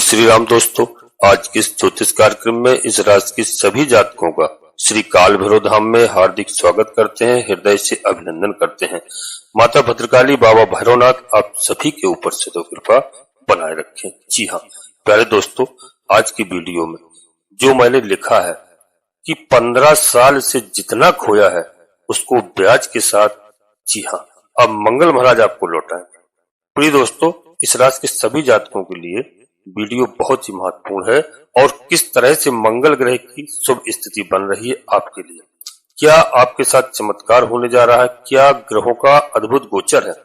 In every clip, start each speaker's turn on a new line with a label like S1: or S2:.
S1: श्री राम दोस्तों, आज के इस ज्योतिष कार्यक्रम में इस राशि की सभी जातकों का श्री काल भैरव धाम में हार्दिक स्वागत करते हैं, हृदय से अभिनंदन करते हैं। माता भद्रकाली, बाबा भैरवनाथ आप सभी के ऊपर सदैव कृपा बनाए रखें। जी हाँ प्यारे दोस्तों, आज की वीडियो में जो मैंने लिखा है कि 15 साल से जितना खोया है उसको ब्याज के साथ, जी हाँ, अब मंगल महाराज आपको लौटाएं। प्रिय दोस्तों, इस राशि के सभी जातकों के लिए वीडियो बहुत ही महत्वपूर्ण है और किस तरह से मंगल ग्रह की शुभ स्थिति बन रही है आपके लिए, क्या आपके साथ चमत्कार होने जा रहा है, क्या ग्रहों का अद्भुत गोचर है,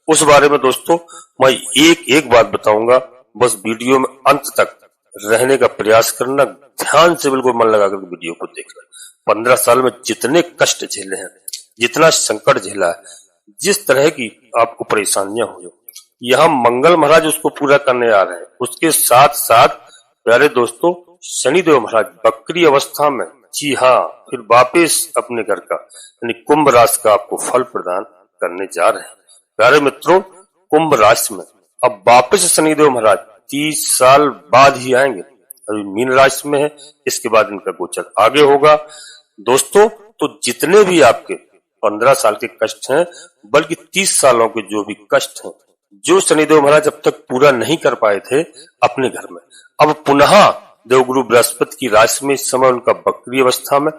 S1: उस बारे में दोस्तों मैं एक एक बात बताऊंगा। बस वीडियो में अंत तक रहने का प्रयास करना, ध्यान से बिल्कुल मन लगाकर वीडियो को देखना। 15 साल में जितने कष्ट झेले हैं, जितना संकट झेला है, जिस तरह की आपको परेशानियां हुई, यहाँ मंगल महाराज उसको पूरा करने आ रहे हैं। उसके साथ साथ प्यारे दोस्तों, शनिदेव महाराज बकरी अवस्था में, जी हाँ, फिर वापिस अपने घर का यानी कुंभ राशि का आपको फल प्रदान करने जा रहे हैं। प्यारे मित्रों, कुंभ राशि में अब वापिस शनिदेव महाराज 30 साल बाद ही आएंगे। अभी मीन राशि में है, इसके बाद इनका गोचर आगे होगा। दोस्तों, तो जितने भी आपके 15 साल के कष्ट हैं, बल्कि 30 सालों के जो भी कष्ट हैं, जो शनिदेव महाराज अब तक पूरा नहीं कर पाए थे अपने घर में, अब पुनः देवगुरु बृहस्पति की राशि में इस समय उनका बकरी अवस्था में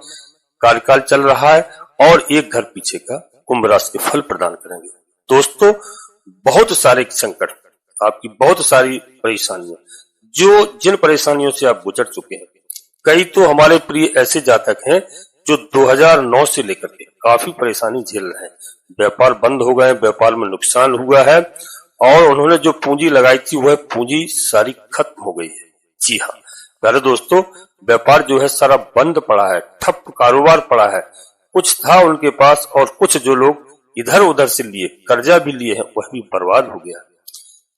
S1: कार्यकाल चल रहा है और एक घर पीछे का कुंभ राशि के फल प्रदान करेंगे। दोस्तों, बहुत सारे संकट, आपकी बहुत सारी परेशानियां, जो जिन परेशानियों से आप गुजर चुके हैं, कई तो हमारे प्रिय ऐसे जातक हैं जो 2009 से लेकर के काफी परेशानी झेल रहे हैं। व्यापार बंद हो गए, व्यापार में नुकसान हुआ है और उन्होंने जो पूंजी लगाई थी वह पूंजी सारी खत्म हो गई है। जी हाँ प्यारे दोस्तों, व्यापार जो है सारा बंद पड़ा है, ठप कारोबार पड़ा है। कुछ था उनके पास और कुछ जो लोग इधर उधर से लिए, कर्जा भी लिए हैं, वह भी बर्बाद हो गया।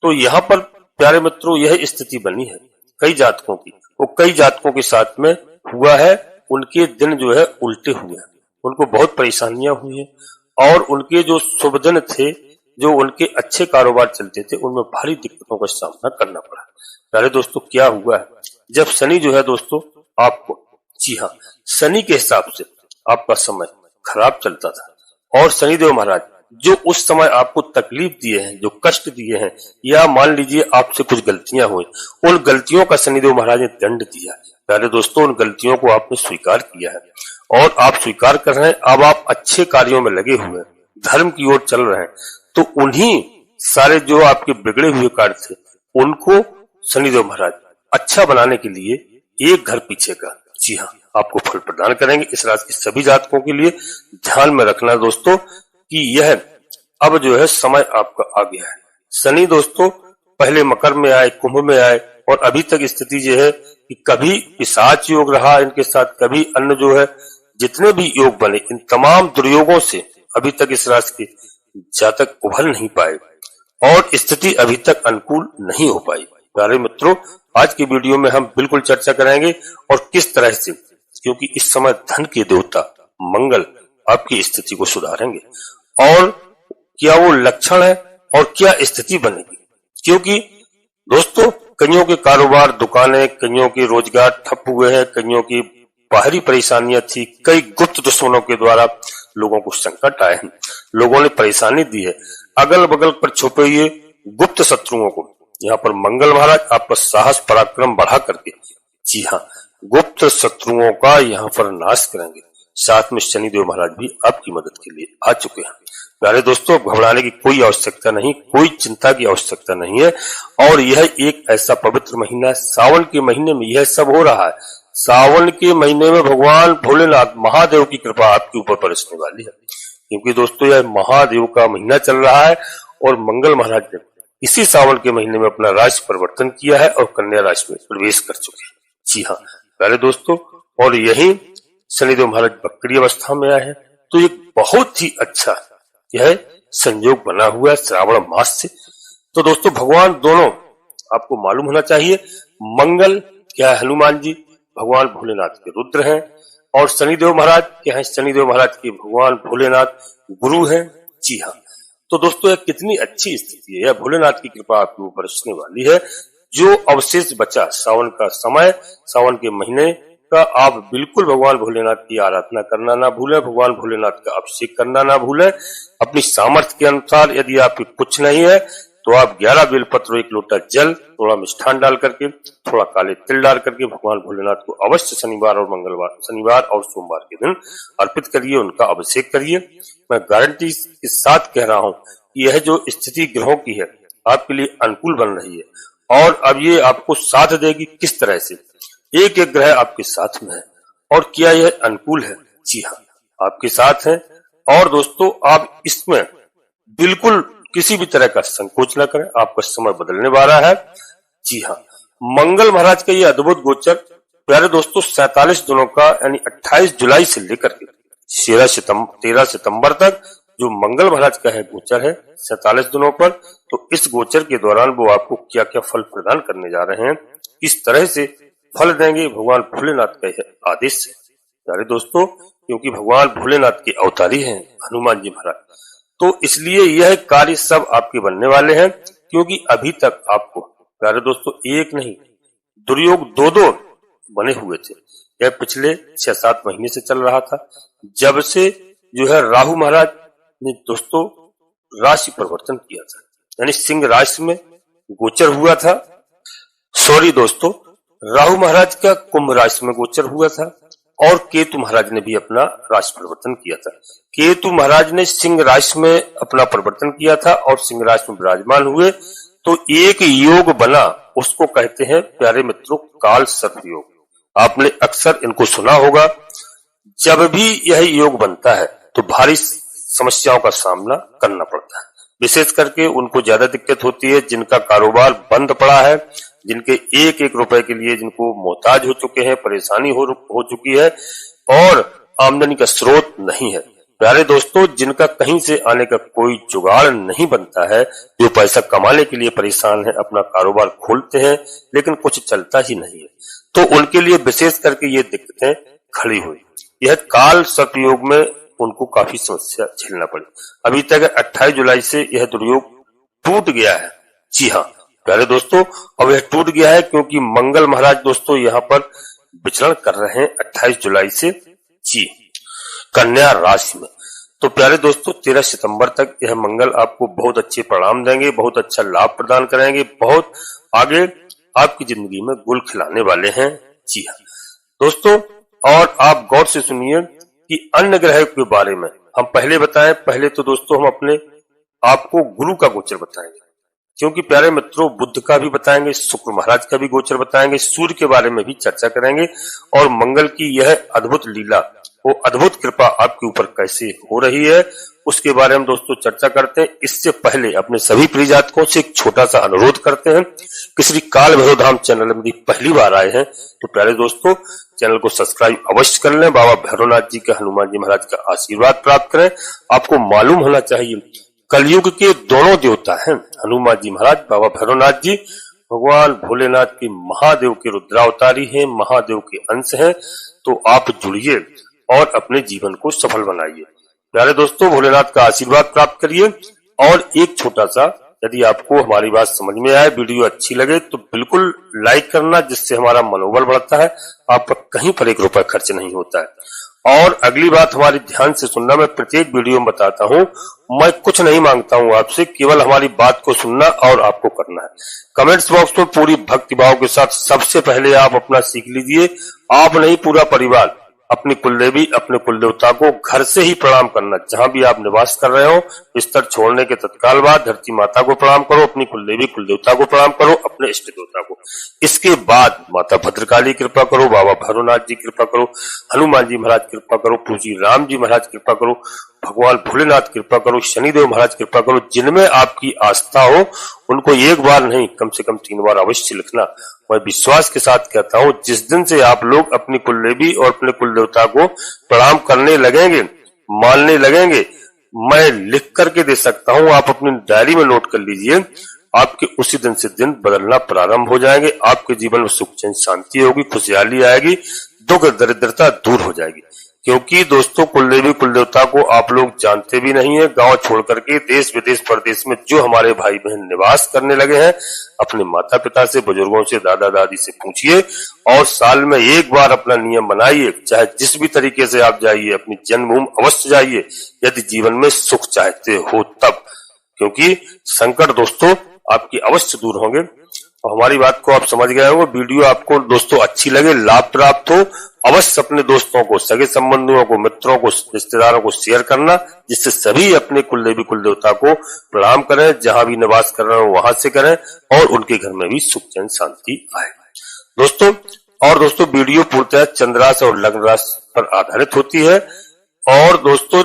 S1: तो यहाँ पर प्यारे मित्रों यह स्थिति बनी है कई जातकों की, वो कई जातकों के साथ में हुआ है। उनके दिन जो है उल्टे हुए हैं, उनको बहुत परेशानियां हुई हैं और उनके जो शुभ दिन थे, जो उनके अच्छे कारोबार चलते थे, उनमें भारी दिक्कतों का सामना करना पड़ा। प्यारे दोस्तों, क्या हुआ है, जब शनि जो है दोस्तों आपको, जी हाँ, शनि के हिसाब से आपका समय खराब चलता था और शनिदेव महाराज जो उस समय आपको तकलीफ दिए हैं, जो कष्ट दिए हैं, या मान लीजिए आपसे कुछ गलतियां हुई, उन गलतियों का शनिदेव महाराज ने दंड दिया। प्यारे दोस्तों, उन गलतियों को आपने स्वीकार किया है और आप स्वीकार कर रहे हैं। अब आप अच्छे कार्यों में लगे हुए हैं, धर्म की ओर चल रहे हैं, तो उन्हीं सारे जो आपके बिगड़े हुए कार्य थे उनको शनिदेव महाराज अच्छा बनाने के लिए एक घर पीछे का, जी हाँ, आपको फल प्रदान करेंगे। इस राशि के सभी जातकों के लिए ध्यान में रखना दोस्तों कि यह अब जो है समय आपका आ गया है। शनि दोस्तों पहले मकर में आए, कुंभ में आए और अभी तक स्थिति जो है कि कभी पिशाच योग रहा इनके साथ, कभी अन्य जो है जितने भी योग बने, इन तमाम दुर्योगों से अभी तक इस राशि के जातक उभर नहीं पाए और स्थिति अभी तक अनुकूल नहीं हो पाई। प्यारे मित्रों, आज की वीडियो में हम बिल्कुल चर्चा करेंगे और किस तरह से, क्योंकि इस समय धन के देवता मंगल आपकी स्थिति को सुधारेंगे और क्या वो लक्षण है और क्या स्थिति बनेगी। क्योंकि दोस्तों कईयों के कारोबार, दुकानें, कईयों के रोजगार ठप हुए हैं, कईयों की बाहरी परेशानियां थी, कई गुप्त दुश्मनों के द्वारा लोगों को संकट आए हैं, लोगों ने परेशानी दी है। अगल बगल पर छुपे हुए गुप्त शत्रुओं को यहाँ पर मंगल महाराज आपका साहस पराक्रम बढ़ा करके, जी हाँ, गुप्त शत्रुओं का यहाँ पर नाश करेंगे। साथ में शनिदेव महाराज भी आपकी मदद के लिए आ चुके हैं। प्यारे दोस्तों, घबराने की कोई आवश्यकता नहीं, कोई चिंता की आवश्यकता नहीं है और यह एक ऐसा पवित्र महीना है, सावन के महीने में यह सब हो रहा है। सावन के महीने में भगवान भोलेनाथ महादेव की कृपा आपके ऊपर बरसने वाली है, क्योंकि दोस्तों यह महादेव का महीना चल रहा है और मंगल महाराज ने इसी सावन के महीने में अपना राशि परिवर्तन किया है और कन्या राशि में प्रवेश कर चुके हैं। जी हाँ प्यारे दोस्तों, और यही शनिदेव महाराज बकरी अवस्था में आए हैं, तो एक बहुत ही अच्छा यह संयोग बना हुआ है श्रावण मास से। तो दोस्तों भगवान दोनों आपको मालूम होना चाहिए, मंगल क्या है, हनुमान जी भगवान भोलेनाथ के रुद्र हैं और शनिदेव महाराज क्या है, शनिदेव महाराज के भगवान भोलेनाथ गुरु हैं। जी हाँ, तो दोस्तों यह कितनी अच्छी स्थिति है, भोलेनाथ की कृपा आपके ऊपर बरसने वाली है। जो अवशेष बचा सावन का समय, सावन के महीने का, आप बिल्कुल भगवान भोलेनाथ की आराधना करना ना भूलें, भगवान भोलेनाथ का अभिषेक करना ना भूलें। अपनी सामर्थ्य के अनुसार यदि आपके कुछ नहीं है तो आप 11 बेलपत्र, 1 लोटा जल, थोड़ा मिष्ठान डाल करके, थोड़ा काले तिल डाल करके भगवान भोलेनाथ को अवश्य शनिवार और सोमवार के दिन अर्पित करिए, उनका अभिषेक करिए। मैं गारंटी के साथ कह रहा हूं कि यह जो स्थिति ग्रहों की है आपके लिए अनुकूल बन रही है। और अब ये आपको साथ देगी किस तरह से, एक एक ग्रह आपके साथ में है और क्या यह अनुकूल है? जी हाँ, आपके साथ है। और दोस्तों, आप इसमें बिल्कुल किसी भी तरह का संकोच न करें, आपका समय बदलने वाला है। जी हाँ, मंगल महाराज का ये अद्भुत गोचर प्यारे दोस्तों 47 दिनों का, यानी 28 जुलाई से लेकर के 13 सितंबर तक जो मंगल महाराज का है गोचर है 47 दिनों पर। तो इस गोचर के दौरान वो आपको क्या क्या फल प्रदान करने जा रहे हैं, किस तरह से फल देंगे, भगवान भोलेनाथ का यह आदेश है प्यारे दोस्तों, क्योंकि भगवान भोलेनाथ के अवतारी हैं हनुमान जी महाराज। तो इसलिए यह कार्य सब आपके बनने वाले हैं, क्योंकि अभी तक आपको प्यारे दोस्तों एक नहीं दुर्योग दो बने हुए थे। यह पिछले 6-7 महीने से चल रहा था, जब से जो है राहु महाराज ने दोस्तों राशि परिवर्तन किया था, यानी सिंह राशि में गोचर हुआ था। सॉरी दोस्तों, राहु महाराज का कुंभ राशि में गोचर हुआ था और केतु महाराज ने भी अपना राशि परिवर्तन किया था। केतु महाराज ने सिंह राशि में अपना परिवर्तन किया था और सिंह राशि में विराजमान हुए, तो एक योग बना, उसको कहते हैं प्यारे मित्रों काल सर्प योग। आपने अक्सर इनको सुना होगा। जब भी यह योग बनता है तो भारी समस्याओं का सामना करना पड़ता है, विशेष करके उनको ज्यादा दिक्कत होती है जिनका कारोबार बंद पड़ा है, जिनके एक एक रुपए के लिए जिनको मोहताज हो चुके हैं, परेशानी हो चुकी है और आमदनी का स्रोत नहीं है। प्यारे दोस्तों, जिनका कहीं से आने का कोई जुगाड़ नहीं बनता है, जो पैसा कमाने के लिए परेशान है, अपना कारोबार खोलते हैं लेकिन कुछ चलता ही नहीं है, तो उनके लिए विशेष करके ये दिक्कतें खड़ी हुई। यह काल सर्प योग में उनको काफी समस्या झेलना पड़ी। अभी तक 28 जुलाई से यह दुर्योग टूट गया है। जी हाँ प्यारे दोस्तों, अब यह टूट गया है क्योंकि मंगल महाराज दोस्तों यहाँ पर विचरण कर रहे हैं 28 जुलाई से जी कन्या राशि में। तो प्यारे दोस्तों 13 सितंबर तक यह मंगल आपको बहुत अच्छे परिणाम देंगे, बहुत अच्छा लाभ प्रदान करेंगे, बहुत आगे आपकी जिंदगी में गुल खिलाने वाले हैं। जी हाँ दोस्तों, और आप गौर से सुनिए कि अन्य ग्रह के बारे में हम पहले बताएं। पहले तो दोस्तों हम अपने आपको गुरु का गोचर बताएंगे, क्योंकि प्यारे मित्रों बुध का भी बताएंगे, शुक्र महाराज का भी गोचर बताएंगे, सूर्य के बारे में भी चर्चा करेंगे और मंगल की यह अद्भुत लीला, वो अद्भुत कृपा आपके ऊपर कैसे हो रही है उसके बारे में दोस्तों चर्चा करते हैं। इससे पहले अपने सभी प्रिय जातकों से एक छोटा सा अनुरोध करते हैं कि श्री काल भैरव धाम चैनल में पहली बार आए हैं तो प्यारे दोस्तों चैनल को सब्सक्राइब अवश्य कर लें, बाबा भैरवनाथ जी का, हनुमान जी महाराज का आशीर्वाद प्राप्त करें। आपको मालूम होना चाहिए कलयुग के दोनों देवता हैं, हनुमान जी महाराज, बाबा भैरवनाथ जी भगवान भोलेनाथ के महादेव के रुद्रावतारी हैं, महादेव के अंश हैं। तो आप जुड़िए और अपने जीवन को सफल बनाइए। प्यारे दोस्तों भोलेनाथ का आशीर्वाद प्राप्त करिए। और एक छोटा सा, यदि आपको हमारी बात समझ में आए, वीडियो अच्छी लगे तो बिल्कुल लाइक करना, जिससे हमारा मनोबल बढ़ता है। आप पर कहीं पर 1 रुपया खर्च नहीं होता है। और अगली बात हमारी ध्यान से सुनना, मैं प्रत्येक वीडियो में बताता हूँ, मैं कुछ नहीं मांगता हूँ आपसे, केवल हमारी बात को सुनना और आपको करना है। कमेंट्स बॉक्स में पूरी भक्तिभाव के साथ सबसे पहले आप अपना सीख लीजिए, आप नहीं पूरा परिवार अपनी कुलदेवी, अपने कुलदेवता को घर से ही प्रणाम करना। जहां भी आप निवास कर रहे हो, बिस्तर छोड़ने के तत्काल बाद धरती माता को प्रणाम करो, अपनी कुलदेवी कुलदेवता को प्रणाम करो, अपने इष्ट देवता को। इसके बाद माता भद्रकाली कृपा करो, बाबा भैरवनाथ जी कृपा करो, हनुमान जी महाराज कृपा करो, पूजी राम जी महाराज कृपा करो, भगवान भोलेनाथ कृपा करो, शनिदेव महाराज कृपा करो। जिनमें आपकी आस्था हो उनको एक बार नहीं, कम से कम 3 बार अवश्य लिखना। मैं विश्वास के साथ कहता हूँ, जिस दिन से आप लोग अपनी कुलदेवी और अपने कुलदेवता को प्रणाम करने लगेंगे, मानने लगेंगे, मैं लिख करके दे सकता हूँ, आप अपनी डायरी में नोट कर लीजिए, आपके उसी दिन से दिन बदलना प्रारंभ हो जाएंगे। आपके जीवन में सुख चैन शांति होगी, खुशहाली आएगी, दुख दरिद्रता दूर हो जाएगी। क्योंकि दोस्तों कुलदेवी कुलदेवता को आप लोग जानते भी नहीं है। गांव छोड़ करके देश विदेश परदेश में जो हमारे भाई बहन निवास करने लगे हैं, अपने माता पिता से, बुजुर्गों से, दादा दादी से पूछिए और साल में एक बार अपना नियम बनाइए। चाहे जिस भी तरीके से आप जाइए, अपनी जन्मभूमि अवश्य जाइए यदि जीवन में सुख चाहते हो तब, क्योंकि संकट दोस्तों आपकी अवश्य दूर होंगे। और हमारी बात को आप समझ गए होंगे। वीडियो आपको दोस्तों अच्छी लगे, लाभ प्राप्त हो, अवश्य अपने दोस्तों को, सगे संबंधियों को, मित्रों को, रिश्तेदारों को शेयर करना, जिससे सभी अपने कुलदेवी कुलदेवता को प्रणाम करें। जहां भी निवास कर रहे हो वहां से करें और उनके घर में भी सुख चैन शांति आए। दोस्तों वीडियो पूर्णतः चंद्र राशि और लग्न राशि पर आधारित होती है। और दोस्तों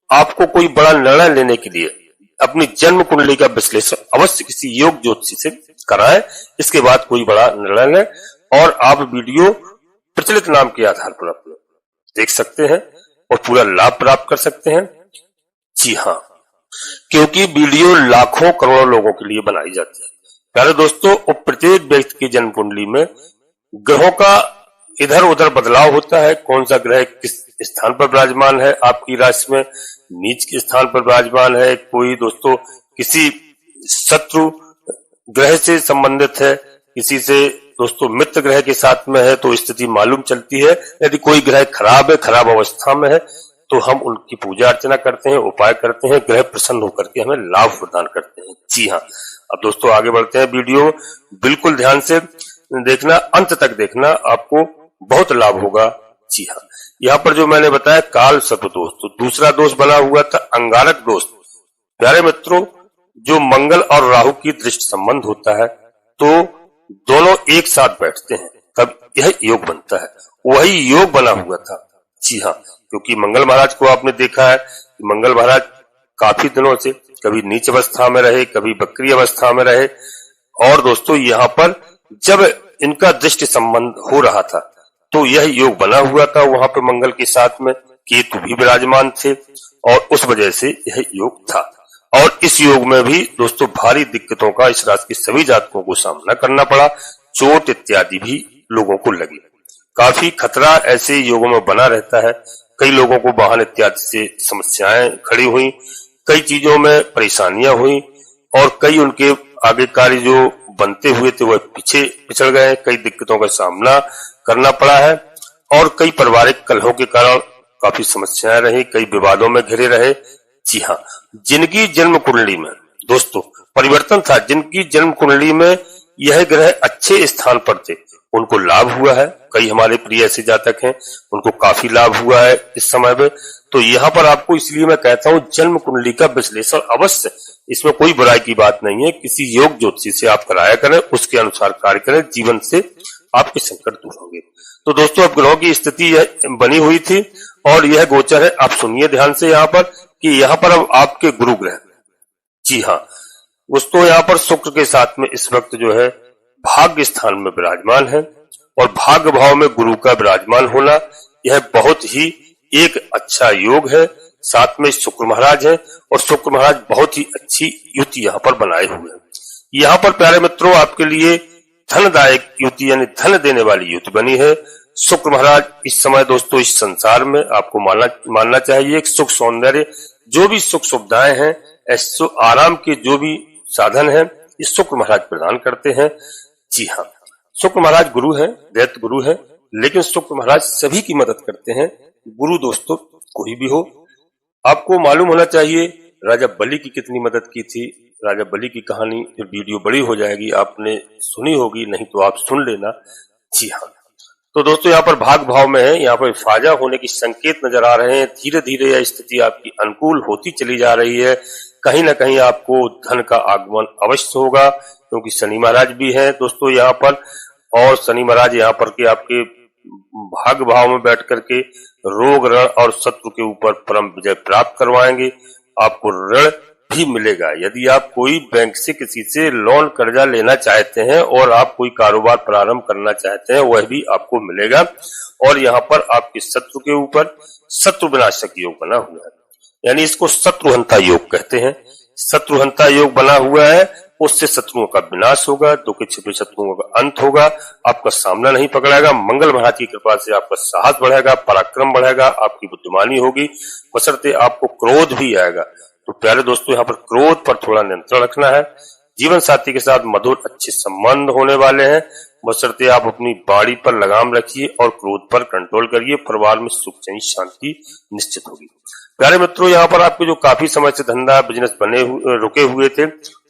S1: आपको कोई बड़ा निर्णय लेने के लिए अपनी जन्म कुंडली का विश्लेषण अवश्य किसी योग ज्योतिषी से कराएं। इसके बाद कोई बड़ा निर्णय लें और आप वीडियो प्रचलित नाम के आधार पर आप देख सकते हैं और पूरा लाभ प्राप्त कर सकते हैं। जी हाँ, क्योंकि वीडियो लाखों करोड़ों लोगों के लिए बनाई जाती है। प्यारे दोस्तों, प्रत्येक व्यक्ति की जन्म कुंडली में ग्रहों का इधर उधर बदलाव होता है। कौन सा ग्रह किस स्थान पर विराजमान है, आपकी राशि में नीच के स्थान पर विराजमान है, कोई दोस्तों किसी शत्रु ग्रह से संबंधित है, किसी से दोस्तों मित्र ग्रह के साथ में है, तो स्थिति मालूम चलती है। यदि कोई ग्रह खराब है, खराब अवस्था में है, तो हम उनकी पूजा अर्चना करते हैं, उपाय करते हैं, ग्रह प्रसन्न होकर के हमें लाभ प्रदान करते हैं। जी हाँ, अब दोस्तों आगे बढ़ते हैं। वीडियो बिल्कुल ध्यान से देखना, अंत तक देखना, आपको बहुत लाभ होगा। जी हाँ, यहाँ पर जो मैंने बताया काल सर्प दोष, तो दूसरा दोष बना हुआ था अंगारक दोष। प्यारे मित्रों, जो मंगल और राहु की दृष्टि संबंध होता है तो दोनों एक साथ बैठते हैं, तब यह योग बनता है। वही योग बना हुआ था। जी हाँ, क्योंकि मंगल महाराज को आपने देखा है कि मंगल महाराज काफी दिनों से कभी नीच अवस्था में रहे, कभी वक्री अवस्था में रहे। और दोस्तों यहाँ पर जब इनका दृष्टि संबंध हो रहा था तो यह योग बना हुआ था। वहां पर मंगल के साथ में केतु भी विराजमान थे और उस वजह से यह योग था। और इस योग में भी दोस्तों भारी दिक्कतों का इस राशि के सभी जातकों को सामना करना पड़ा। चोट इत्यादि भी लोगों को लगी। काफी खतरा ऐसे योगों में बना रहता है। कई लोगों को वाहन इत्यादि से समस्याएं खड़ी हुई, कई चीजों में परेशानियां हुई और कई उनके आगे कार्य जो बनते हुए थे वह पीछे पिछड़ गए। कई दिक्कतों का सामना करना पड़ा है और कई पारिवारिक कलहों के कारण काफी समस्याएं रही, कई विवादों में घिरे रहे। जी हाँ, जिनकी जन्म कुंडली में दोस्तों परिवर्तन था, जिनकी जन्म कुंडली में यह ग्रह अच्छे स्थान पर थे, उनको लाभ हुआ है। कई हमारे प्रिय ऐसे जातक हैं, उनको काफी लाभ हुआ है इस समय में। तो यहाँ पर आपको इसलिए मैं कहता हूँ जन्म कुंडली का विश्लेषण अवश्य, इसमें कोई बुराई की बात नहीं है, किसी योग ज्योतिषी से आप कराया करें, उसके अनुसार कार्य करें, जीवन से आपके संकट दूर होंगे। तो दोस्तों अब ग्रहों की स्थिति बनी हुई थी और यह गोचर है। आप सुनिए ध्यान से यहाँ पर कि यहाँ पर अब आपके गुरु ग्रह, जी हाँ, दोस्तों यहाँ पर शुक्र के साथ में इस वक्त जो है भाग्य स्थान में विराजमान है और भाग्य भाव में गुरु का विराजमान होना यह बहुत ही एक अच्छा योग है। साथ में शुक्र महाराज है और शुक्र महाराज बहुत ही अच्छी युति यहाँ पर बनाए हुए हैं। यहाँ पर प्यारे मित्रों आपके लिए धनदायक युति यानी धन देने वाली युति बनी है। शुक्र महाराज इस समय दोस्तों इस संसार में आपको मानना चाहिए एक सुख सौंदर्य, जो भी सुख सुविधाएं हैं, ऐसे आराम के जो भी साधन है, ये शुक्र महाराज प्रदान करते हैं। जी हाँ, शुक्र महाराज गुरु है, दैत्य गुरु है, लेकिन शुक्र महाराज सभी की मदद करते हैं। गुरु दोस्तों कोई भी हो, आपको मालूम होना चाहिए राजा बलि की कितनी मदद की थी। राजा बलि की कहानी वीडियो बड़ी हो जाएगी, आपने सुनी होगी, नहीं तो आप सुन लेना। जी हाँ, तो दोस्तों यहाँ पर भाग भाव में है, यहाँ पर फाजा होने की संकेत नजर आ रहे हैं। धीरे धीरे यह स्थिति आपकी अनुकूल होती चली जा रही है। कहीं ना कहीं आपको धन का आगमन अवश्य होगा, क्योंकि शनि महाराज भी हैं दोस्तों यहाँ पर। और शनि महाराज यहाँ पर के आपके भाग भाव में बैठ करके रोग ऋण और शत्रु के ऊपर परम विजय प्राप्त करवाएंगे। आपको ऋण भी मिलेगा। यदि आप कोई बैंक से किसी से लोन कर्जा लेना चाहते हैं और आप कोई कारोबार प्रारंभ करना चाहते हैं, वह भी आपको मिलेगा। और यहाँ पर आपके शत्रु के ऊपर शत्रु विनाशक योग बना हुआ है, यानी इसको शत्रुहंता योग कहते हैं। शत्रुहंता योग बना हुआ है, उससे शत्रुओं का विनाश होगा, दुखे छिपे शत्रुओं का अंत होगा, आपका सामना नहीं पकड़ेगा। मंगल महाराज की कृपा से आपका साहस बढ़ेगा, पराक्रम बढ़ेगा, आपकी बुद्धिमानी होगी, बशर्ते आपको क्रोध भी आएगा। तो प्यारे दोस्तों, यहाँ पर क्रोध पर थोड़ा नियंत्रण रखना है। जीवन साथी के साथ मधुर अच्छे संबंध होने वाले हैं, बशर्ते आप अपनी वाणी पर लगाम रखिए और क्रोध पर कंट्रोल करिए। परिवार में सुख चैन शांति निश्चित होगी। प्यारे मित्रों, यहाँ पर आपके जो काफी समय से धंधा बिजनेस रुके हुए थे,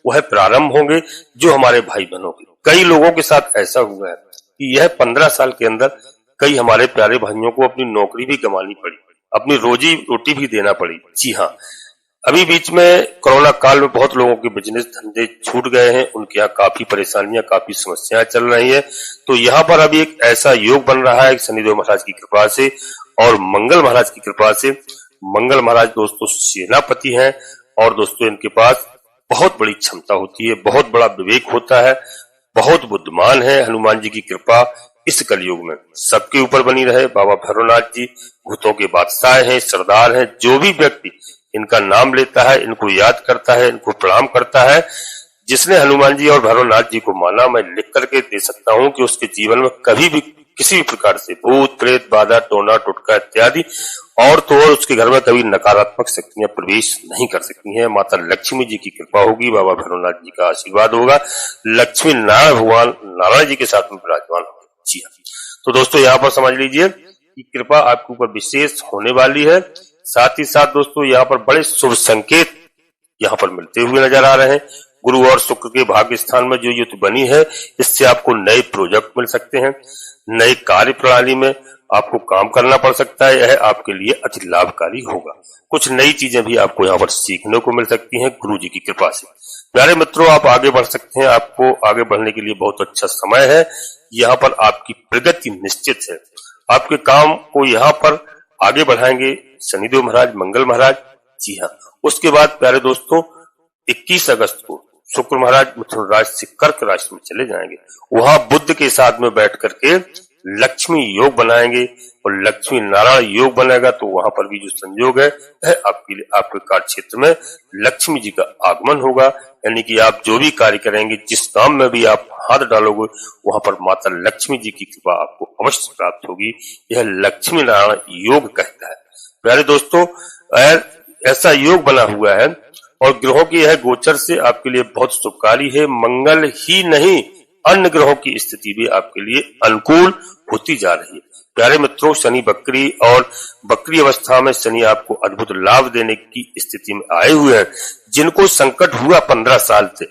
S1: वह प्रारंभ होंगे। जो हमारे भाई बहनों के कई लोगों के साथ ऐसा हुआ है कि यह 15 साल के अंदर कई हमारे प्यारे भाइयों को अपनी नौकरी भी गंवानी पड़ी, अपनी रोजी रोटी भी देना पड़ी। जी हाँ, अभी बीच में कोरोना काल में बहुत लोगों के बिजनेस धंधे छूट गए हैं, उनके यहाँ काफी परेशानियां, काफी समस्याएं चल रही है। तो यहाँ पर अभी एक ऐसा योग बन रहा है शनिदेव महाराज की कृपा से और मंगल महाराज की कृपा से। मंगल महाराज दोस्तों सेनापति हैं और दोस्तों इनके पास बहुत बड़ी क्षमता होती है, बहुत बड़ा विवेक होता है, बहुत बुद्धिमान है। हनुमान जी की कृपा इस कलयुग में सबके ऊपर बनी रहे। बाबा भैरवनाथ जी भूतों के बादशाह हैं, सरदार हैं। जो भी व्यक्ति इनका नाम लेता है, इनको याद करता है, इनको प्रणाम करता है, जिसने हनुमान जी और भैरवनाथ जी को माना, मैं लिख करके दे सकता हूं कि उसके जीवन में कभी भी किसी भी प्रकार से भूत प्रेत बाधा टोना टुटका इत्यादि और तो और उसके घर में कभी नकारात्मक शक्तियां प्रवेश नहीं कर सकती हैं। माता लक्ष्मी जी की कृपा होगी, बाबा भैरवनाथ जी का आशीर्वाद होगा, लक्ष्मी नारायण भगवान नारायण जी के साथ में विराजमान होगा। जी हाँ, तो दोस्तों यहाँ पर समझ लीजिए कि कृपा आपके ऊपर विशेष होने वाली है। साथ ही साथ दोस्तों यहाँ पर बड़े शुभ संकेत यहाँ पर मिलते हुए नजर आ रहे हैं। गुरु और शुक्र के भाग्य स्थान में जो युति बनी है, इससे आपको नए प्रोजेक्ट मिल सकते हैं, नए कार्य प्रणाली में आपको काम करना पड़ सकता है। यह आपके लिए अति लाभकारी होगा। कुछ नई चीजें भी आपको यहाँ पर सीखने को मिल सकती हैं गुरु जी की कृपा से। प्यारे मित्रों, आप आगे बढ़ सकते हैं। आपको आगे बढ़ने के लिए बहुत अच्छा समय है। यहाँ पर आपकी प्रगति निश्चित है। आपके काम को यहाँ पर आगे बढ़ाएंगे शनिदेव महाराज, मंगल महाराज। जी हाँ, उसके बाद प्यारे दोस्तों 21 अगस्त को शुक्र महाराज मिथुन राशि से कर्क राशि में चले जाएंगे। वहां बुध के साथ में बैठ करके लक्ष्मी योग बनाएंगे और लक्ष्मी नारायण योग बनेगा। तो वहां पर भी जो संयोग है आपके लिए, आपके कार्य क्षेत्र में लक्ष्मी जी का आगमन होगा। यानी कि आप जो भी कार्य करेंगे, जिस काम में भी आप हाथ डालोगे, वहां पर माता लक्ष्मी जी की कृपा आपको अवश्य प्राप्त होगी। यह लक्ष्मी नारायण योग कहता है। प्यारे दोस्तों, ऐसा योग बना हुआ है और ग्रहों की यह गोचर से आपके लिए बहुत शुभकारी है। मंगल ही नहीं, अन्य ग्रहों की स्थिति भी आपके लिए अनुकूल होती जा रही है। प्यारे मित्रों, शनि बकरी और बकरी अवस्था में शनि आपको अद्भुत लाभ देने की स्थिति में आए हुए हैं। जिनको संकट हुआ 15 साल से,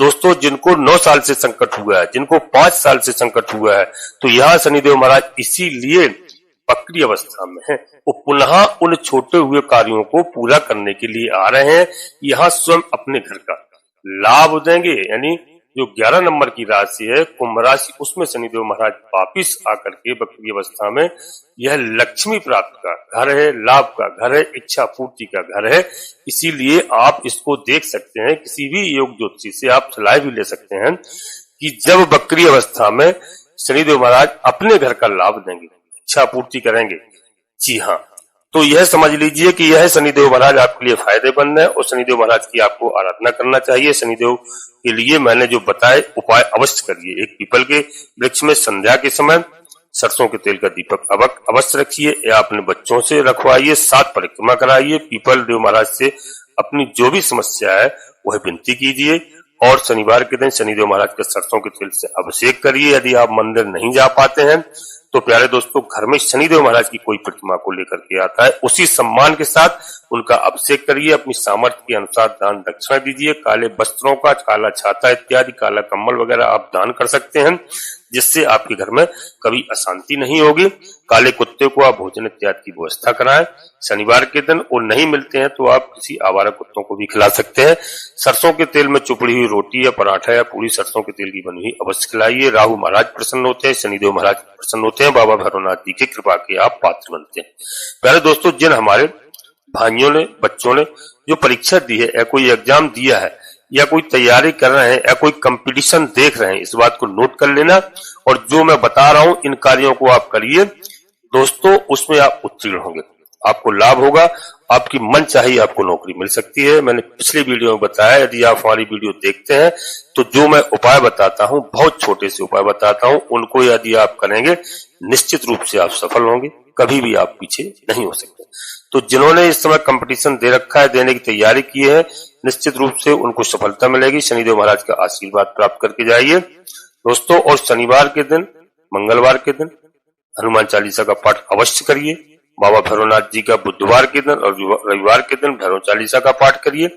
S1: दोस्तों जिनको 9 साल से संकट हुआ है, जिनको 5 साल से संकट हुआ है, तो यहाँ शनिदेव महाराज इसीलिए बकरी अवस्था में है। वो पुनः उन छोटे हुए कार्यों को पूरा करने के लिए आ रहे हैं। यहाँ स्वयं अपने घर का लाभ देंगे। यानी जो 11 नंबर की राशि है कुंभ राशि, उसमें शनिदेव महाराज वापिस आकर के बकरी अवस्था में, यह लक्ष्मी प्राप्त का घर है, लाभ का घर है, इच्छा पूर्ति का घर है। इसीलिए आप इसको देख सकते हैं, किसी भी योग ज्योतिषी से आप सलाह भी ले सकते हैं कि जब बकरी अवस्था में शनिदेव महाराज अपने घर का लाभ देंगे, इच्छा पूर्ति करेंगे। जी हाँ, तो यह समझ लीजिए कि यह शनिदेव महाराज आपके लिए फायदेमंद है और शनिदेव महाराज की आपको आराधना करना चाहिए। शनिदेव के लिए मैंने जो बताए उपाय अवश्य करिए। एक पीपल के वृक्ष में संध्या के समय सरसों के तेल का दीपक अवश्य रखिए या अपने बच्चों से रखवाइए। 7 परिक्रमा कराइए। पीपल देव महाराज से अपनी जो भी समस्या है वह विनती कीजिए और शनिवार के दिन शनिदेव महाराज के सरसों के तेल से अभिषेक करिए। यदि आप मंदिर नहीं जा पाते हैं तो प्यारे दोस्तों, घर में शनिदेव महाराज की कोई प्रतिमा को लेकर के आता है, उसी सम्मान के साथ उनका अभिषेक करिए। अपनी सामर्थ्य के अनुसार दान दक्षिणा दीजिए। काले वस्त्रों का, काला छाता इत्यादि, काला कम्बल वगैरह आप दान कर सकते हैं, जिससे आपके घर में कभी अशांति नहीं होगी। काले कुत्ते को आप भोजन इत्यादि की व्यवस्था कराएं शनिवार के दिन, और नहीं मिलते हैं तो आप किसी आवारा कुत्तों को भी खिला सकते हैं। सरसों के तेल में चुपड़ी हुई रोटी या पराठा या पूरी सरसों के तेल की बनी हुई अवश्य खिलाइए। राहु महाराज प्रसन्न होते हैं, शनिदेव महाराज प्रसन्न होते हैं, बाबा भैरवनाथ जी की कृपा के आप पात्र बनते हैं। प्यारे दोस्तों, जिन हमारे भाइयों ने, बच्चों ने जो परीक्षा दी है या कोई एग्जाम दिया है या कोई तैयारी कर रहे हैं या कोई कंपटीशन देख रहे हैं, इस बात को नोट कर लेना और जो मैं बता रहा हूं इन कार्यों को आप करिए दोस्तों, उसमें आप उत्तीर्ण होंगे। आपको लाभ होगा, आपकी मन चाहिए आपको नौकरी मिल सकती है। मैंने पिछले वीडियो में बताया, यदि आप हमारी वीडियो देखते हैं तो जो मैं उपाय बताता हूं, बहुत छोटे से उपाय बताता हूं, उनको यदि आप करेंगे निश्चित रूप से आप सफल होंगे, कभी भी आप पीछे नहीं हो सकते। तो जिन्होंने इस समय कंपटीशन दे रखा है, देने की तैयारी की है, निश्चित रूप से उनको सफलता मिलेगी। शनिदेव महाराज का आशीर्वाद प्राप्त करके जाइए दोस्तों। और शनिवार के दिन, मंगलवार के दिन हनुमान चालीसा का पाठ अवश्य करिए। बाबा भैरवनाथ जी का बुधवार के दिन और रविवार के दिन भैरव चालीसा का पाठ करिए।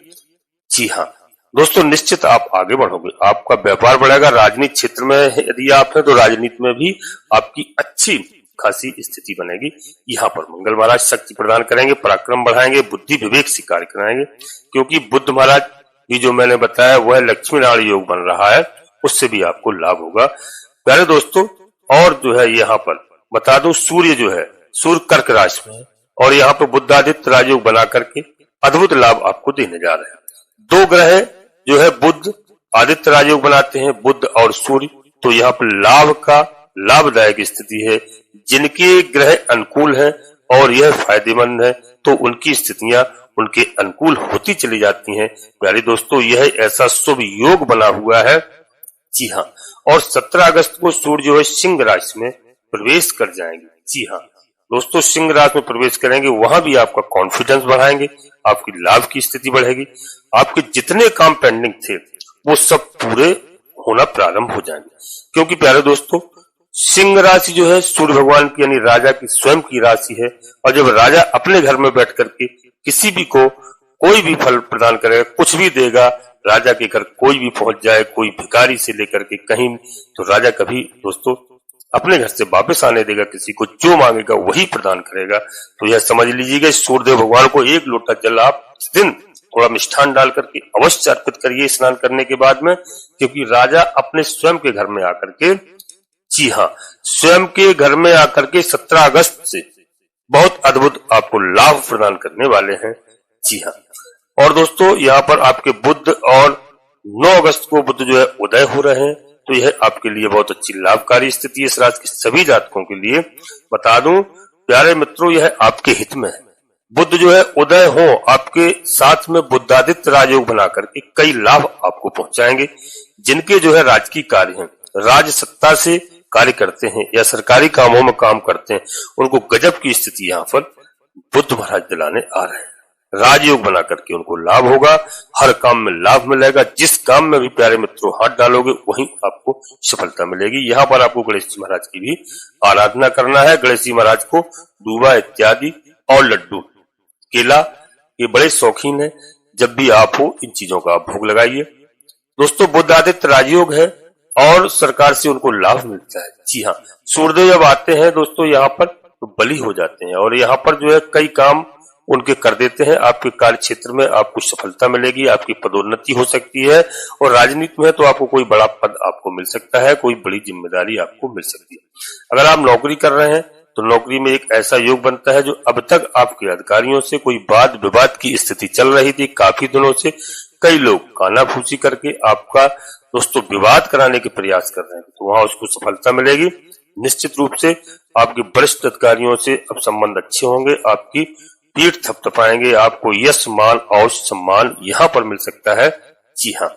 S1: जी हाँ दोस्तों, निश्चित आप आगे बढ़ोगे, आपका व्यापार बढ़ेगा। राजनीति क्षेत्र में यदि आप हैं तो राजनीति में भी आपकी अच्छी खासी स्थिति बनेगी। यहाँ पर मंगल महाराज शक्ति प्रदान करेंगे, पराक्रम बढ़ाएंगे, बुद्धि विवेक से कार्य कराएंगे, क्योंकि बुध महाराज भी जो मैंने बताया वह लक्ष्मी नारायण योग बन रहा है, उससे भी आपको लाभ होगा प्यारे दोस्तों। और जो है यहाँ पर बता दो, सूर्य जो है सूर्य कर्क राशि में है और यहाँ पर बुद्धादित्य राजयोग बना करके अद्भुत लाभ आपको देने जा रहे हैं। दो ग्रह जो है बुध आदित्य राजयोग बनाते हैं, बुध और सूर्य, तो यहाँ पर लाभ का लाभदायक स्थिति है। जिनके ग्रह अनुकूल है और यह फायदेमंद है तो उनकी स्थितियां उनके अनुकूल होती चली जाती हैं प्यारे दोस्तों। यह ऐसा शुभ योग बना हुआ है। जी हाँ, और 17 अगस्त को सूर्य जो है सिंह राशि में प्रवेश कर जाएंगे। जी हाँ दोस्तों, सिंह राशि में प्रवेश करेंगे, वहां भी आपका कॉन्फिडेंस बढ़ाएंगे, आपकी लाभ की स्थिति बढ़ेगी, आपके जितने काम पेंडिंग थे वो सब पूरे होना प्रारंभ हो जाएंगे। क्योंकि प्यारे दोस्तों, सिंह राशि जो है सूर्य भगवान की यानी राजा की स्वयं की राशि है, और जब राजा अपने घर में बैठ करके किसी भी को कोई भी फल प्रदान करेगा, कुछ भी देगा, राजा के घर कोई भी पहुंच जाए, कोई भिखारी से लेकर के कहीं, तो राजा कभी दोस्तों अपने घर से वापस आने देगा, किसी को जो मांगेगा वही प्रदान करेगा। तो यह समझ लीजिएगा, सूर्यदेव भगवान को एक लोटा जल आप दिन थोड़ा मिष्ठान डाल करके अवश्य अर्पित करिए स्नान करने के बाद में, क्योंकि राजा अपने स्वयं के घर में आकर के, जी हाँ, स्वयं के घर में आकर के 17 अगस्त से बहुत अद्भुत आपको लाभ प्रदान करने वाले हैं। जी हाँ, और दोस्तों यहाँ पर आपके बुध और 9 अगस्त को बुध जो है उदय हो रहे हैं, तो यह आपके लिए बहुत अच्छी लाभकारी स्थिति है। इस राशि के सभी जातकों के लिए बता दूं प्यारे मित्रों, यह आपके हित में है। बुध जो है उदय हो आपके साथ में बुद्धादित्य राजयोग बना करके कई लाभ आपको पहुंचाएंगे। जिनके जो है राजकीय कार्य हैं, राज सत्ता से कार्य करते हैं या सरकारी कामों में काम करते हैं, उनको गजब की स्थिति यहाँ पर बुध महाराज दिलाने आ रहे हैं। राजयोग बना करके उनको लाभ होगा, हर काम में लाभ मिलेगा। जिस काम में भी प्यारे मित्रों हाथ डालोगे वहीं आपको सफलता मिलेगी। यहाँ पर आपको गणेश जी महाराज की भी आराधना करना है। गणेश जी महाराज को दूबा इत्यादि और लड्डू केला ये बड़े शौकीन है। जब भी आप हो इन चीजों का आप भोग लगाइए। दोस्तों बुध आदित्य राजयोग है और सरकार से उनको लाभ मिलता है। जी हाँ, सूर्यदेव जब आते हैं दोस्तों यहाँ पर तो बली हो जाते हैं और यहाँ पर जो है कई काम उनके कर देते हैं। आपके कार्य क्षेत्र में आपको सफलता मिलेगी, आपकी पदोन्नति हो सकती है, और राजनीति में तो आपको कोई बड़ा पद आपको मिल सकता है, कोई बड़ी जिम्मेदारी आपको मिल सकती है। अगर आप नौकरी कर रहे हैं तो नौकरी में एक ऐसा योग बनता है जो अब तक आपके अधिकारियों से कोई वाद विवाद की स्थिति चल रही थी काफी दिनों से, कई लोग कानाफूसी करके आपका दोस्तों विवाद कराने के प्रयास कर रहे हैं, तो वहां उसको सफलता मिलेगी। निश्चित रूप से आपके वरिष्ठ अधिकारियों से अब संबंध अच्छे होंगे, आपकी पीठ थपथपाएंगे, आपको यश मान और सम्मान यहाँ पर मिल सकता है। जी हाँ,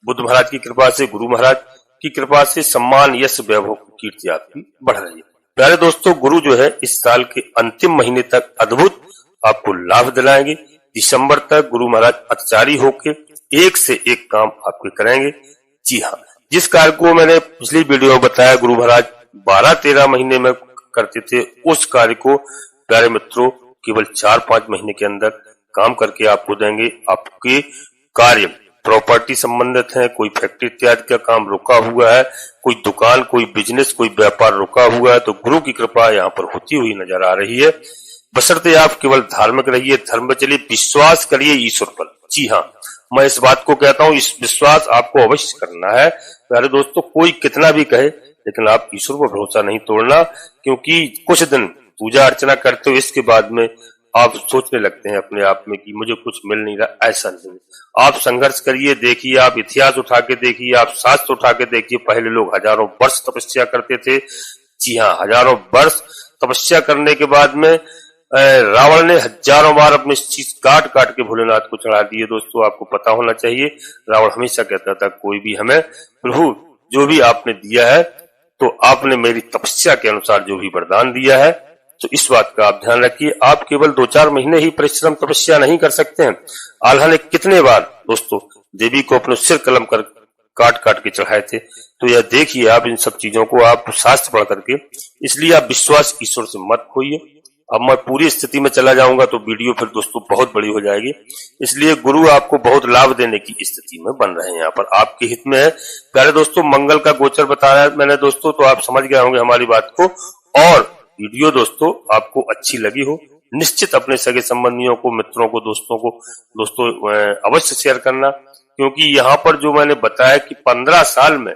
S1: बुद्ध महाराज की कृपा से, गुरु महाराज की कृपा से सम्मान यश वैभव कीर्ति आपकी बढ़ रही है। प्यारे दोस्तों, गुरु जो है इस साल के अंतिम महीने तक अद्भुत आपको लाभ दिलाएंगे। दिसंबर तक गुरु महाराज अत्याचारी होके एक से एक काम आपके करेंगे। जी हाँ, जिस कार्य को मैंने पिछली वीडियो में बताया गुरु महाराज 12-13 महीने में करते थे, उस कार्य को प्यारे मित्रों केवल 4-5 महीने के अंदर काम करके आपको देंगे। आपके कार्य प्रॉपर्टी संबंधित है, कोई फैक्ट्री इत्यादि का काम रुका हुआ है, कोई दुकान, कोई बिजनेस, कोई व्यापार रुका हुआ है, तो गुरु की कृपा यहाँ पर होती हुई नजर आ रही है। बशर्ते आप केवल धार्मिक रहिए, धर्म पर चलिए, विश्वास करिए ईश्वर पर। जी हाँ, मैं इस बात को कहता हूँ, इस विश्वास आपको अवश्य करना है। प्यारे दोस्तों, कोई कितना भी कहे लेकिन आप ईश्वर पर भरोसा नहीं तोड़ना, क्योंकि कुछ दिन पूजा अर्चना करते हो इसके बाद में आप सोचने लगते हैं अपने आप में कि मुझे कुछ मिल नहीं रहा। ऐसा नहीं, आप संघर्ष करिए, देखिए, आप इतिहास उठा के देखिए, आप शास्त्र उठा के देखिए, पहले लोग हजारों वर्ष तपस्या करते थे। जी हाँ, हजारों वर्ष तपस्या करने के बाद में रावण ने हजारों बार अपने शीश काट काट के भोलेनाथ को चढ़ा दिए। दोस्तों आपको पता होना चाहिए, रावण हमेशा कहता था कोई भी हमें प्रभु जो भी आपने दिया है तो आपने मेरी तपस्या के अनुसार जो भी वरदान दिया है, तो इस बात का आप ध्यान रखिए। आप केवल 2-4 महीने ही परिश्रम तपस्या नहीं कर सकते हैं। आल्हा ने कितने बार दोस्तों देवी को अपने सिर कलम कर काट काट के चढ़ाए थे। तो यह देखिए आप इन सब चीजों को आप शास्त्र पढ़ करके, इसलिए आप विश्वास ईश्वर से मत खोइए। अब मैं पूरी स्थिति में चला जाऊंगा तो वीडियो फिर दोस्तों बहुत बड़ी हो जाएगी, इसलिए गुरु आपको बहुत लाभ देने की स्थिति में बन रहे हैं। यहाँ पर आपके हित में है। प्यारे दोस्तों मंगल का गोचर बताया मैंने दोस्तों, तो आप समझ गए होंगे हमारी बात को। और वीडियो दोस्तों आपको अच्छी लगी हो, निश्चित अपने सगे संबंधियों को, मित्रों को, दोस्तों को दोस्तों अवश्य शेयर करना, क्योंकि यहाँ पर जो मैंने बताया कि 15 साल में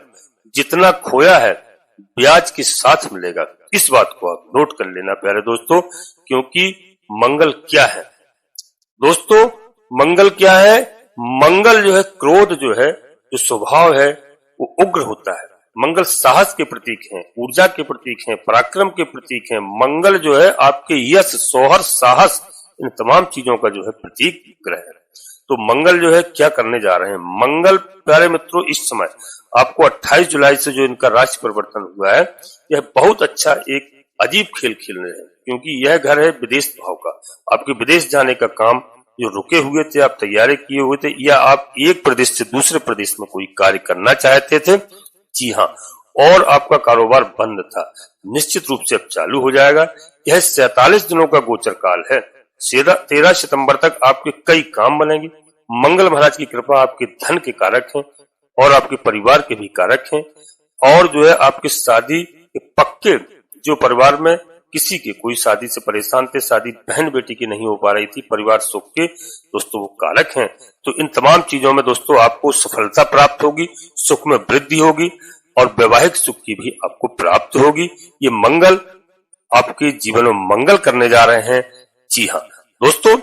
S1: जितना खोया है ब्याज के साथ मिलेगा, इस बात को आप नोट कर लेना प्यारे दोस्तों। क्योंकि मंगल क्या है दोस्तों, मंगल क्या है? मंगल जो है, क्रोध जो है, जो स्वभाव है वो उग्र होता है। मंगल साहस के प्रतीक हैं, ऊर्जा के प्रतीक हैं, पराक्रम के प्रतीक हैं। मंगल जो है आपके यश, सोहर, साहस, इन तमाम चीजों का जो है प्रतीक ग्रह है। तो मंगल जो है क्या करने जा रहे हैं? मंगल प्यारे मित्रों इस समय आपको 28 जुलाई से जो इनका राशि परिवर्तन हुआ है, यह बहुत अच्छा एक अजीब खेल खेल रहे हैं, क्योंकि यह घर है विदेश भाव का। आपके विदेश जाने का काम जो रुके हुए थे, आप तैयारी किए हुए थे, या आप एक प्रदेश से दूसरे प्रदेश में कोई कार्य करना चाहते थे, जी हाँ, और आपका कारोबार बंद था, निश्चित रूप से अब चालू हो जाएगा। यह 47 दिनों का गोचर काल है। 13 सितंबर तक आपके कई काम बनेंगे। मंगल महाराज की कृपा आपके धन के कारक हैं और आपके परिवार के भी कारक हैं। और जो है आपके शादी के पक्के, जो परिवार में किसी के कोई शादी से परेशान थे, शादी बहन बेटी की नहीं हो पा रही थी, परिवार सुख के दोस्तों वो कारक हैं। तो इन तमाम चीजों में दोस्तों आपको सफलता प्राप्त होगी, सुख में वृद्धि होगी और वैवाहिक सुख की भी आपको प्राप्त होगी। ये मंगल आपके जीवन में मंगल करने जा रहे हैं। जी हाँ दोस्तों,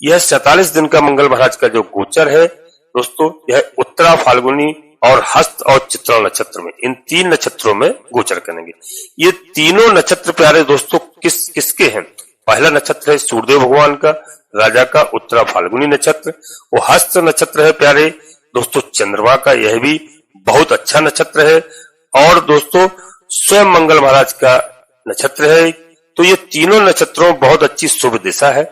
S1: यह 47 दिन का मंगल महाराज का जो गोचर है दोस्तों, यह उत्तरा, फाल्गुनी और हस्त और चित्रा नक्षत्र में, इन 3 नक्षत्रों में गोचर करेंगे। ये तीनों नक्षत्र प्यारे दोस्तों किसके हैं? पहला नक्षत्र है सूर्यदेव भगवान का, राजा का, उत्तरा फाल्गुनी नक्षत्र। वो हस्त नक्षत्र है प्यारे दोस्तों चंद्रमा का, यह भी बहुत अच्छा नक्षत्र है। और दोस्तों स्वयं मंगल महाराज का नक्षत्र है। तो ये तीनों नक्षत्रों बहुत अच्छी शुभ दिशा है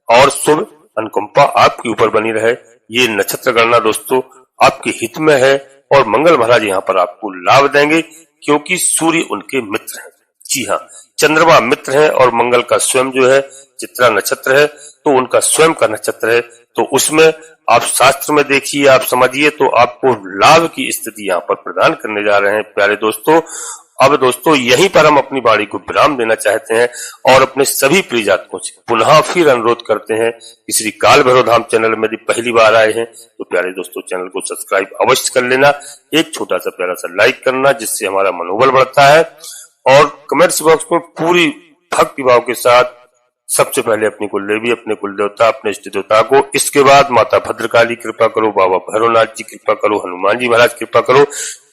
S1: और शुभ अनुकंपा आपके ऊपर बनी रहे। ये नक्षत्र गणना दोस्तों आपके हित में है और मंगल महाराज यहाँ पर आपको लाभ देंगे, क्योंकि सूर्य उनके मित्र हैं। जी हाँ, चंद्रमा मित्र है और मंगल का स्वयं जो है चित्रा नक्षत्र है, तो उनका स्वयं का नक्षत्र है। तो उसमें आप शास्त्र में देखिए, आप समझिए, तो आपको लाभ की स्थिति यहाँ पर प्रदान करने जा रहे हैं प्यारे दोस्तों। अब दोस्तों यहीं पर हम अपनी वाणी को विराम देना चाहते हैं और अपने सभी प्रिय जातकों से पुनः फिर अनुरोध करते हैं कि श्री काल भैरव धाम चैनल में यदि पहली बार आए हैं तो प्यारे दोस्तों चैनल को सब्सक्राइब अवश्य कर लेना, एक छोटा सा प्यारा सा लाइक करना, जिससे हमारा मनोबल बढ़ता है। और कमेंट्स बॉक्स में पूरी भक्ति भाव के साथ सबसे पहले अपनी कुलदेवी, अपने कुल देवता, अपने इष्ट देवता को, इसके बाद माता भद्रकाली कृपा करो, बाबा भैरवनाथ जी कृपा करो, हनुमान जी महाराज कृपा करो।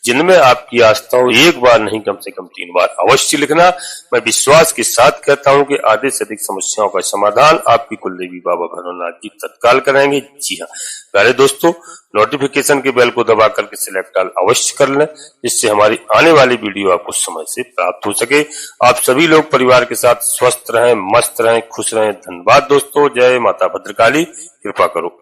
S1: जिनमें आपकी आस्था हो, एक बार नहीं कम से कम 3 बार अवश्य लिखना। मैं विश्वास के साथ कहता हूं कि आधे से अधिक समस्याओं का समाधान आपकी कुलदेवी बाबा भैरवनाथ जी तत्काल कराएंगे। जी हाँ प्यारे दोस्तों, नोटिफिकेशन के बेल को दबा करके सिलेक्ट ऑल अवश्य कर लें, जिससे हमारी आने वाली वीडियो आपको समय से प्राप्त हो सके। आप सभी लोग परिवार के साथ स्वस्थ रहें, मस्त रहें, खुश रहें। धन्यवाद दोस्तों। जय माता भद्रकाली, कृपा करो।